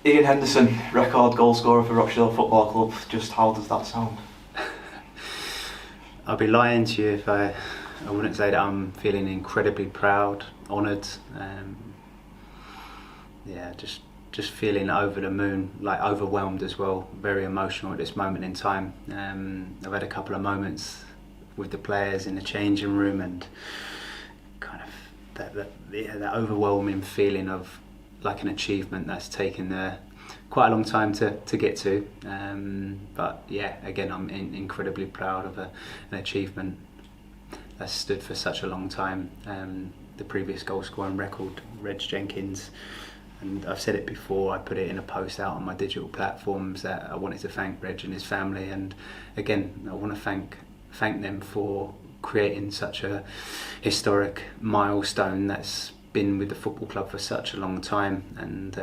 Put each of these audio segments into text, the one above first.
Ian Henderson, record goal scorer for Rochdale Football Club. Just how does that sound? I'd be lying to you if I wouldn't say that I'm feeling incredibly proud, honoured. Just feeling over the moon, like overwhelmed as well. Very emotional at this moment in time. I've had a couple of moments with the players in the changing room, and kind of that overwhelming feeling of like an achievement that's taken quite a long time to get to. But yeah, again, I'm incredibly proud of an achievement that's stood for such a long time. The previous goal scoring record, Reg Jenkins, and I've said it before, I put it in a post out on my digital platforms that I wanted to thank Reg and his family, and again, I want to thank them for creating such a historic milestone that's been with the football club for such a long time, and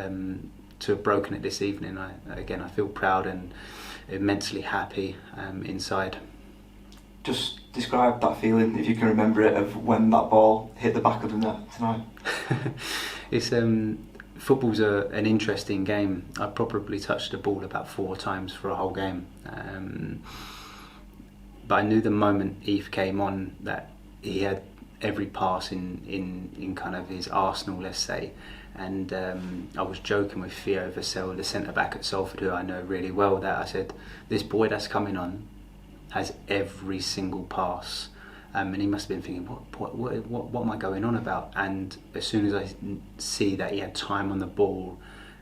to have broken it this evening, I feel proud and immensely happy inside. Just describe that feeling, if you can remember it, of when that ball hit the back of the net tonight. It's football's an interesting game. I probably touched the ball about 4 times for a whole game, but I knew the moment Eve came on that he had every pass in kind of his arsenal, let's say. And I was joking with Theo Vassell, the centre back at Salford, who I know really well, that I said, this boy that's coming on has every single pass, and he must have been thinking, what am I going on about? And as soon as I see that he had time on the ball,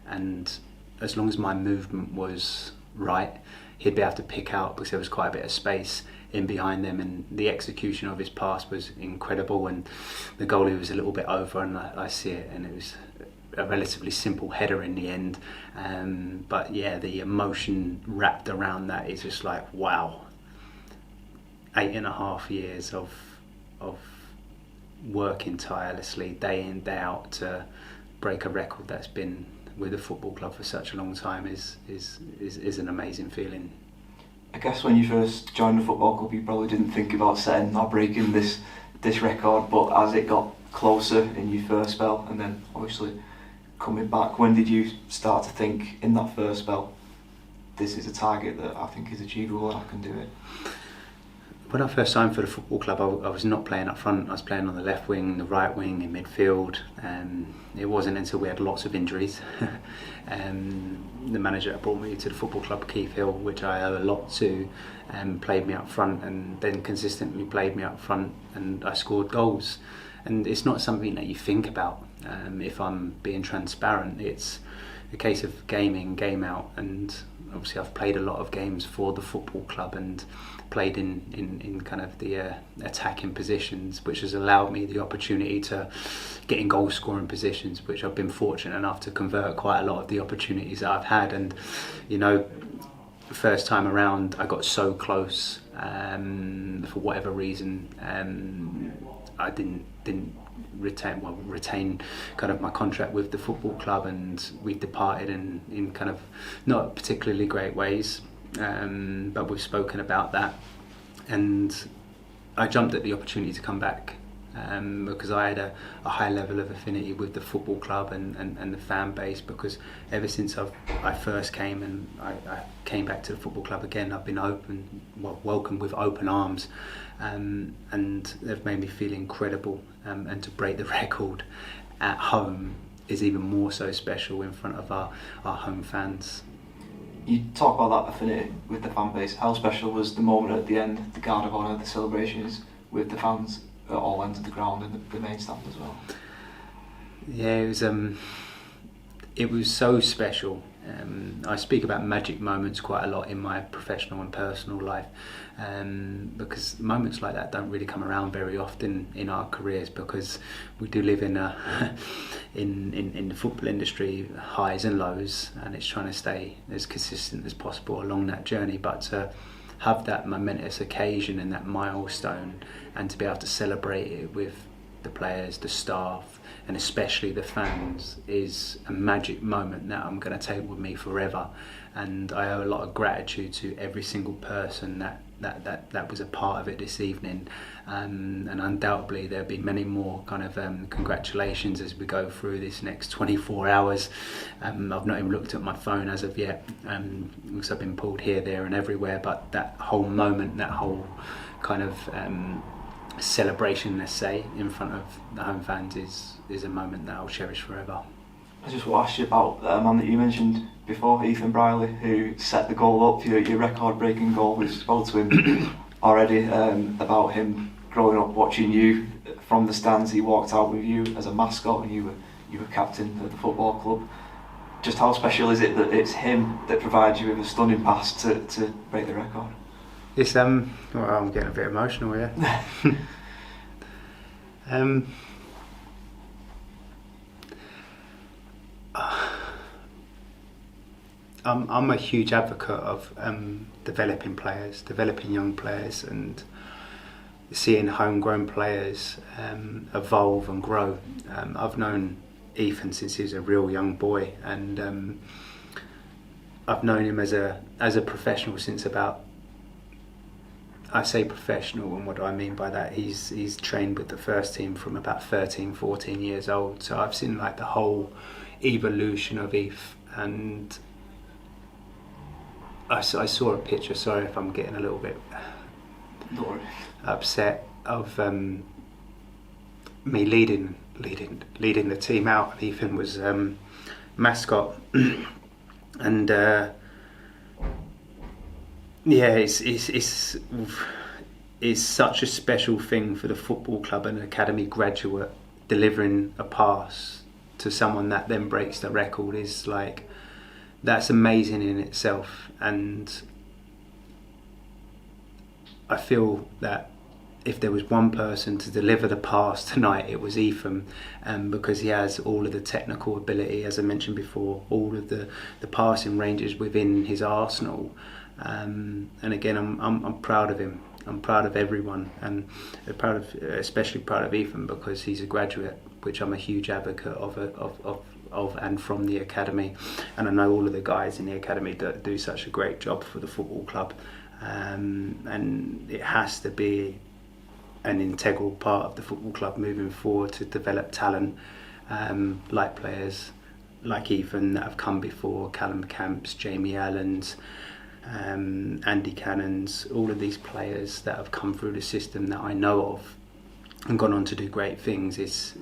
and as long as my movement was right, he'd be able to pick out, because there was quite a bit of space in behind them, and the execution of his pass was incredible, and the goalie was a little bit over, and I see it, and it was a relatively simple header in the end, but yeah, the emotion wrapped around that is just like, wow. 8.5 years of working tirelessly day in, day out to break a record that's been with the football club for such a long time is an amazing feeling. I guess when you first joined the football club, you probably didn't think about setting or breaking this record, but as it got closer in your first spell, and then obviously coming back, when did you start to think in that first spell, this is a target that I think is achievable and I can do it? When I first signed for the football club, I was not playing up front. I was playing on the left wing, the right wing, in midfield. It wasn't until we had lots of injuries. The manager that brought me to the football club, Keith Hill, which I owe a lot to, played me up front, and then consistently played me up front, and I scored goals. And it's not something that you think about, if I'm being transparent. It's a case of game in, game out, and obviously I've played a lot of games for the football club and played in kind of the attacking positions, which has allowed me the opportunity to get in goal scoring positions, which I've been fortunate enough to convert quite a lot of the opportunities that I've had. And you know, the first time around I got so close, for whatever reason, I didn't retain kind of my contract with the football club, and we departed in kind of not particularly great ways, but we've spoken about that, and I jumped at the opportunity to come back, because I had a high level of affinity with the football club and the fan base, because ever since I first came and I came back to the football club again, I've been welcomed with open arms, and they've made me feel incredible, and to break the record at home is even more so special in front of our home fans. You talk about that affinity with the fan base. How special was the moment at the end, the guard of honour, the celebrations with the fans at all ends of the ground and the main stand as well? Yeah, it was so special. I speak about magic moments quite a lot in my professional and personal life, because moments like that don't really come around very often in our careers, because we do live in the football industry, highs and lows, and it's trying to stay as consistent as possible along that journey. But to have that momentous occasion and that milestone, and to be able to celebrate it with the players, the staff, and especially the fans, is a magic moment that I'm going to take with me forever. And I owe a lot of gratitude to every single person that that was a part of it this evening, and undoubtedly there'll be many more kind of congratulations as we go through this next 24 hours. I've not even looked at my phone as of yet, because I've been pulled here, there and everywhere, but that whole moment, that whole kind of celebration, let's say, in front of the home fans is a moment that I'll cherish forever. I just want to ask you about a man that you mentioned before, Ethan Briley, who set the goal up, your record-breaking goal. We've spoke to him already about him growing up watching you from the stands. He walked out with you as a mascot, and you were captain of the football club. Just how special is it that it's him that provides you with a stunning pass to break the record? It's well, I'm getting a bit emotional here. I'm a huge advocate of developing young players, and seeing homegrown players evolve and grow. I've known Ethan since he was a real young boy, and I've known him as a professional since about, I say professional, and what do I mean by that? He's trained with the first team from about 13, 14 years old. So I've seen like the whole evolution of Eth, and I saw a picture, sorry if I'm getting a little bit upset, of me leading the team out. Ethan was mascot, and yeah, it's such a special thing for the football club and academy graduate delivering a pass to someone that then breaks the record. Is like, that's amazing in itself, and I feel that if there was one person to deliver the pass tonight, it was Ethan, because he has all of the technical ability, as I mentioned before, all of the passing ranges within his arsenal, and again, I'm proud of him. I'm proud of everyone, and especially proud of Ethan, because he's a graduate, which I'm a huge advocate of and from the academy, and I know all of the guys in the academy that do such a great job for the football club, and it has to be an integral part of the football club moving forward to develop talent, like players like Ethan that have come before, Callum Camps, Jamie Allens, Andy Cannons, all of these players that have come through the system that I know of and gone on to do great things. It's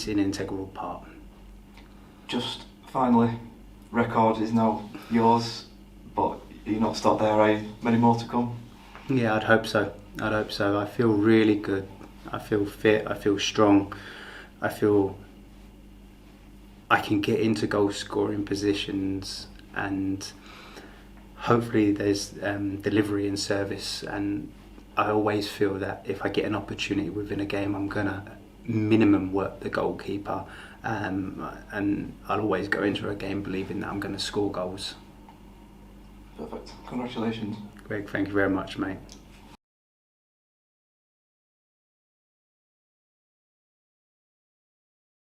an integral part. Just finally, record is now yours, but you're not stopped there, are you? Many more to come? Yeah, I'd hope so. I feel really good. I feel fit. I feel strong. I feel I can get into goal scoring positions, and hopefully there's delivery and service, and I always feel that if I get an opportunity within a game, I'm gonna minimum work the goalkeeper, and I'll always go into a game believing that I'm going to score goals. Perfect. Congratulations. Greg, thank you very much, mate.